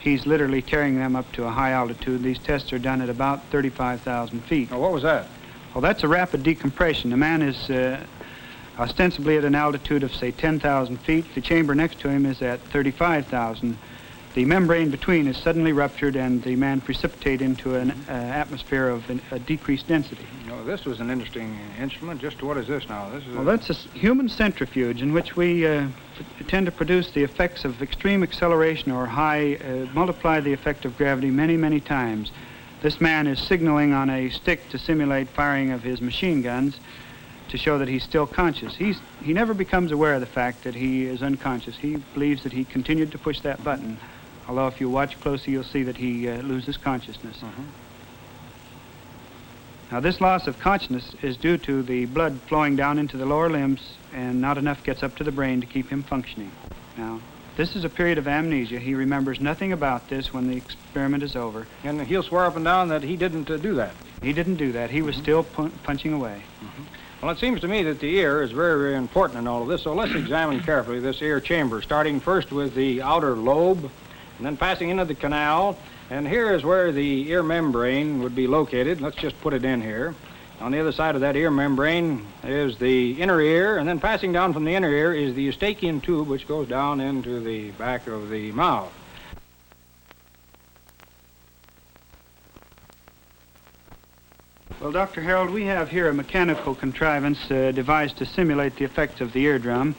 he's literally carrying them up to a high altitude. These tests are done at about 35,000 feet. Now, what was that? Well, that's a rapid decompression. The man is ostensibly at an altitude of, say, 10,000 feet. The chamber next to him is at 35,000. The membrane between is suddenly ruptured, and the man precipitated into an atmosphere of a decreased density. No, this was an interesting instrument. Just what is this now? This is well, that's a human centrifuge in which we tend to produce the effects of extreme acceleration or high, multiply the effect of gravity many, many times. This man is signaling on a stick to simulate firing of his machine guns to show that he's still conscious. He never becomes aware of the fact that he is unconscious. He believes that he continued to push that button. Although if you watch closely, you'll see that he loses consciousness. Now, this loss of consciousness is due to the blood flowing down into the lower limbs, and not enough gets up to the brain to keep him functioning. Now, this is a period of amnesia. He remembers nothing about this when the experiment is over. And he'll swear up and down that he didn't do that. He didn't do that. He was still punching away. Well, it seems to me that the ear is very, very important in all of this, so let's examine carefully this ear chamber, starting first with the outer lobe, and then passing into the canal. And here is where the ear membrane would be located. Let's just put it in here. On the other side of that ear membrane is the inner ear, and then passing down from the inner ear is the eustachian tube, which goes down into the back of the mouth. Well, Dr. Harold, we have here a mechanical contrivance devised to simulate the effects of the eardrum.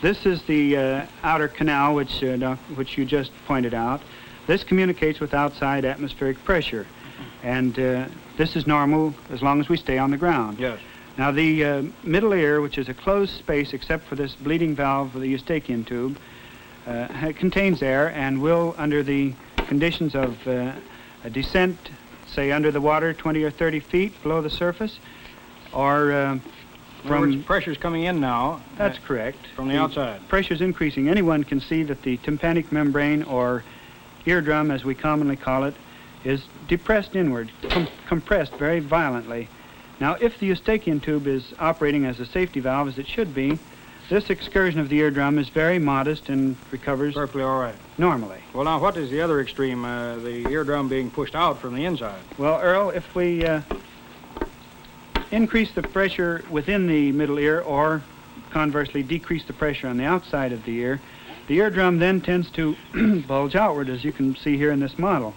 This is the outer canal, which you just pointed out. This communicates with outside atmospheric pressure, and this is normal as long as we stay on the ground. Yes. Now, the middle ear, which is a closed space except for this bleeding valve of the eustachian tube, contains air and will, under the conditions of a descent, say under the water 20 or 30 feet below the surface, or from pressure's coming in now. That's correct. From the outside. Pressure's increasing. Anyone can see that the tympanic membrane, or eardrum as we commonly call it, is depressed inward, compressed very violently. Now, if the eustachian tube is operating as a safety valve, as it should be, this excursion of the eardrum is very modest and recovers perfectly all right. Normally. Well, now, what is the other extreme, the eardrum being pushed out from the inside? Well, Earl, if we increase the pressure within the middle ear, or conversely decrease the pressure on the outside of the eardrum then tends to bulge outward, as you can see here in this model.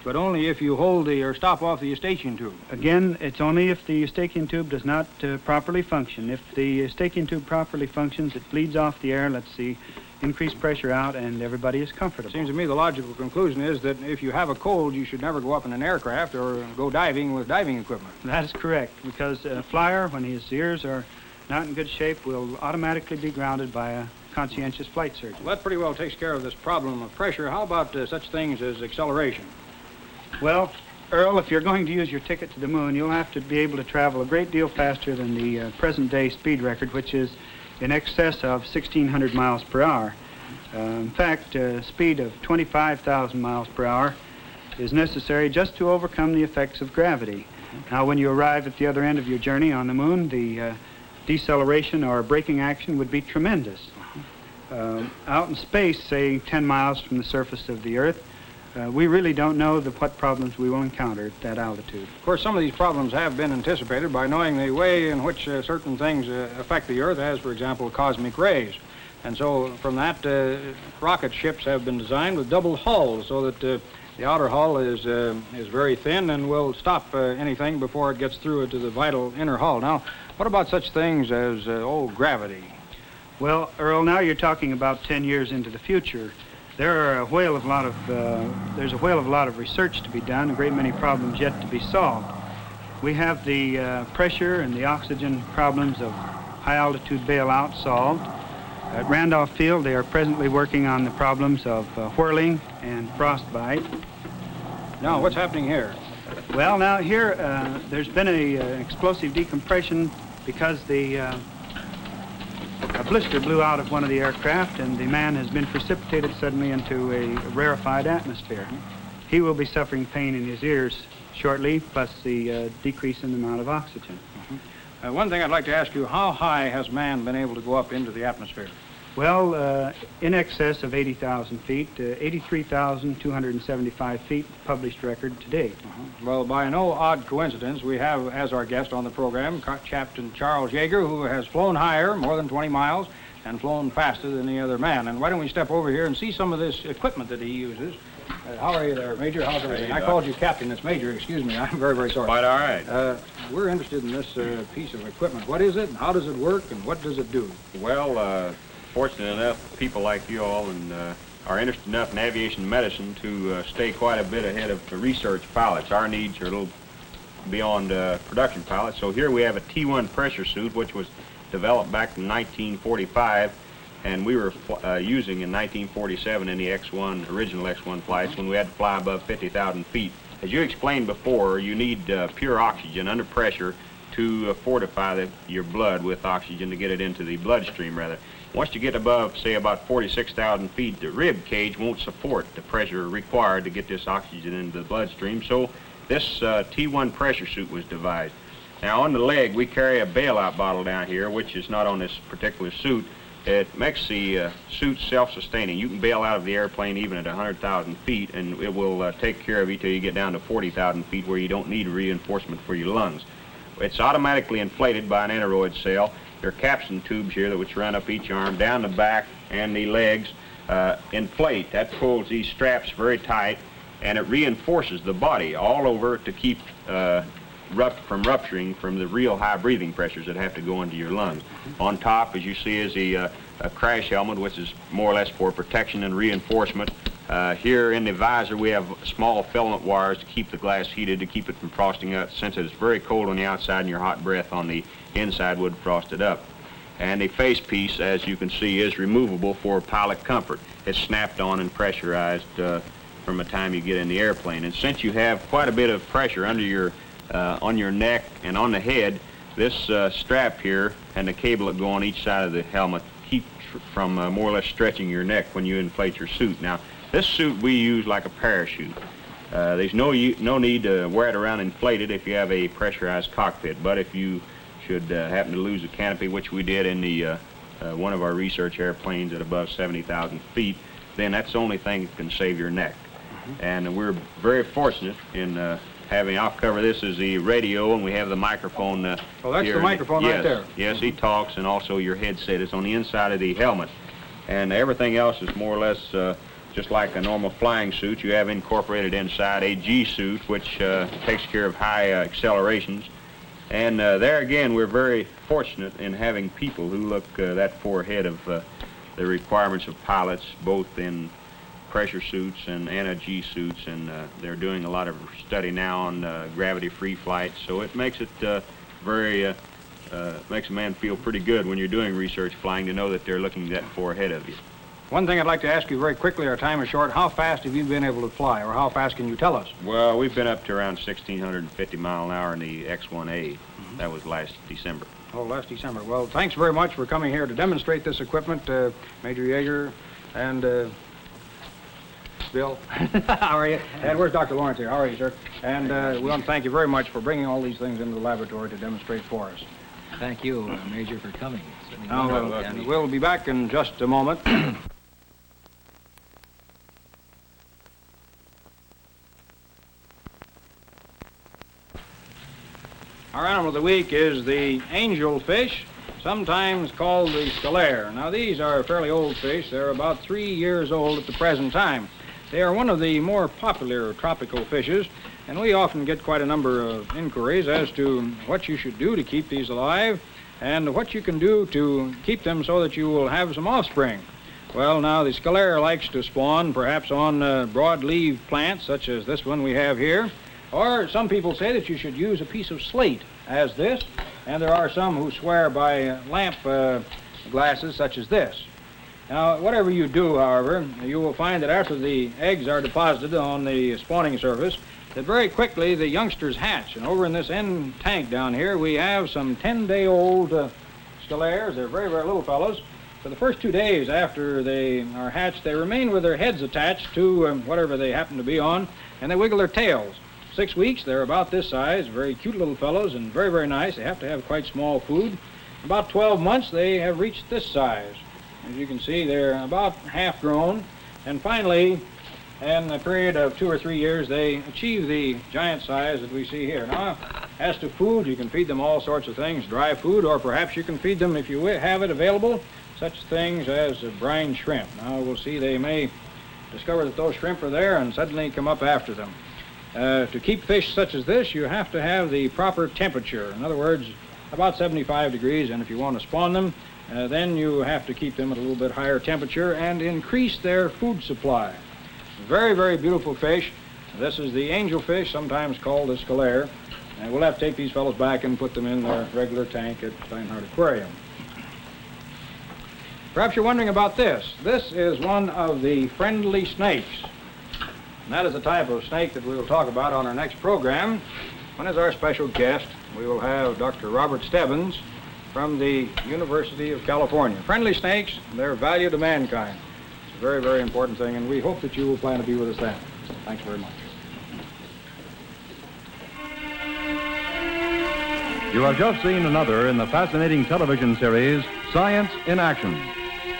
But only if you hold or stop off the eustachian tube. Again, it's only if the eustachian tube does not properly function. If the eustachian tube properly functions, it bleeds off the air, lets the increased pressure out, and everybody is comfortable. It seems to me the logical conclusion is that if you have a cold, you should never go up in an aircraft or go diving with diving equipment. That is correct, because a flyer, when his ears are not in good shape, will automatically be grounded by a conscientious flight surgeon. Well, that pretty well takes care of this problem of pressure. How about such things as acceleration? Well, Earl, if you're going to use your ticket to the moon, you'll have to be able to travel a great deal faster than the present-day speed record, which is in excess of 1,600 miles per hour. In fact, a speed of 25,000 miles per hour is necessary just to overcome the effects of gravity. Now, when you arrive at the other end of your journey on the moon, the deceleration or braking action would be tremendous. Out in space, say 10 miles from the surface of the Earth, we really don't know what problems we will encounter at that altitude. Of course, some of these problems have been anticipated by knowing the way in which certain things affect the Earth, as, for example, cosmic rays. And so from that, rocket ships have been designed with double hulls so that the outer hull is very thin and will stop anything before it gets through to the vital inner hull. Now, what about such things as, gravity? Well, Earl, now you're talking about 10 years into the future. There's a whale of a lot of research to be done, a great many problems yet to be solved. We have the pressure and the oxygen problems of high-altitude bailout solved. At Randolph Field, they are presently working on the problems of whirling and frostbite. Now, what's happening here? Well, now here, there's been an explosive decompression because a blister blew out of one of the aircraft, and the man has been precipitated suddenly into a rarefied atmosphere. He will be suffering pain in his ears shortly, plus the decrease in the amount of oxygen. One thing I'd like to ask you, how high has man been able to go up into the atmosphere? Well, in excess of 80,000 feet, 83,275 feet published record to date. Well, by no odd coincidence, we have as our guest on the program Captain Charles Yeager, who has flown higher, more than 20 miles, and flown faster than any other man. And why don't we step over here and see some of this equipment that he uses. How are you there, Major? How's everything? I called you Captain. It's Major. Excuse me. I'm very, very sorry. Quite all right. We're interested in this piece of equipment. What is it, and how does it work, and what does it do? Well, fortunate enough, people like you all and are interested enough in aviation medicine to stay quite a bit ahead of the research pilots. Our needs are a little beyond production pilots. So here we have a T1 pressure suit, which was developed back in 1945. And we were using in 1947 in the original X-1 flights when we had to fly above 50,000 feet. As you explained before, you need pure oxygen under pressure to fortify your blood with oxygen to get it into the bloodstream, rather. Once you get above, say, about 46,000 feet, the rib cage won't support the pressure required to get this oxygen into the bloodstream, so this T1 pressure suit was devised. Now, on the leg, we carry a bailout bottle down here, which is not on this particular suit. It makes the suit self-sustaining. You can bail out of the airplane even at 100,000 feet, and it will take care of you till you get down to 40,000 feet where you don't need reinforcement for your lungs. It's automatically inflated by an aneroid cell. There are capstan tubes here that which run up each arm, down the back, and the legs inflate. That pulls these straps very tight, and it reinforces the body all over to keep from rupturing from the real high breathing pressures that have to go into your lungs. On top, as you see, is a crash helmet, which is more or less for protection and reinforcement. Here in the visor, we have small filament wires to keep the glass heated, to keep it from frosting up, since it's very cold on the outside and your hot breath on the inside would frost it up. And the face piece, as you can see, is removable for pilot comfort. It's snapped on and pressurized from the time you get in the airplane. And since you have quite a bit of pressure under your on your neck and on the head, this strap here and the cable that go on each side of the helmet keep from more or less stretching your neck when you inflate your suit. Now, this suit we use like a parachute. There's no need to wear it around inflated if you have a pressurized cockpit, but if you should happen to lose a canopy, which we did in the one of our research airplanes at above 70,000 feet, then that's the only thing that can save your neck. And we're very fortunate in I'll cover this as the radio, and we have the microphone Oh, that's here. the microphone Yes, right there. Yes, he talks, and also your headset is on the inside of the helmet. And everything else is more or less just like a normal flying suit. You have incorporated inside a G-suit, which takes care of high accelerations. And there again, we're very fortunate in having people who look that far ahead of the requirements of pilots, both in pressure suits and G suits, and they're doing a lot of study now on gravity-free flight. So it makes it makes a man feel pretty good when you're doing research flying to know that they're looking that far ahead of you. One thing I'd like to ask you very quickly, our time is short. How fast have you been able to fly, or how fast can you tell us? Well, we've been up to around 1,650 mile an hour in the X-1A. That was last December. Oh, last December. Well, thanks very much for coming here to demonstrate this equipment, Major Yeager and Bill. How are you? And where's Dr. Lawrence here? How are you, sir? And we want to thank you very much for bringing all these things into the laboratory to demonstrate for us. Thank you, Major, for coming. And we'll be back in just a moment. Our animal of the week is the angelfish, sometimes called the scalare. Now, these are fairly old fish. They're about 3 years old at the present time. They are one of the more popular tropical fishes, and we often get quite a number of inquiries as to what you should do to keep these alive and what you can do to keep them so that you will have some offspring. Well, now, the scalare likes to spawn perhaps on broadleaf plants, such as this one we have here, or some people say that you should use a piece of slate as this, and there are some who swear by lamp glasses such as this. Now, whatever you do, however, you will find that after the eggs are deposited on the spawning surface, that very quickly the youngsters hatch. And over in this end tank down here, we have some 10-day-old scalares. They're very, very little fellows. For the first 2 days after they are hatched, they remain with their heads attached to whatever they happen to be on, and they wiggle their tails. 6 weeks, they're about this size, very cute little fellows and very, very nice. They have to have quite small food. About 12 months, they have reached this size. As you can see, they're about half grown. And finally, in a period of 2 or 3 years, they achieve the giant size that we see here. Now, as to food, you can feed them all sorts of things, dry food, or perhaps you can feed them, if you have it available, such things as brine shrimp. Now, we'll see they may discover that those shrimp are there and suddenly come up after them. To keep fish such as this, you have to have the proper temperature. In other words, about 75 degrees, and if you want to spawn them, then you have to keep them at a little bit higher temperature and increase their food supply. Very, very beautiful fish. This is the angelfish, sometimes called the scalaire. And we'll have to take these fellows back and put them in their regular tank at Steinhardt Aquarium. Perhaps you're wondering about this. This is one of the friendly snakes. And that is the type of snake that we will talk about on our next program. When as our special guest, we will have Dr. Robert Stebbins from the University of California. Friendly snakes, their value to mankind. It's a very, very important thing, and we hope that you will plan to be with us then. Thanks very much. You have just seen another in the fascinating television series, Science in Action.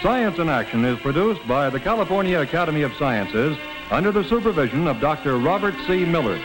Science in Action is produced by the California Academy of Sciences under the supervision of Dr. Robert C. Miller.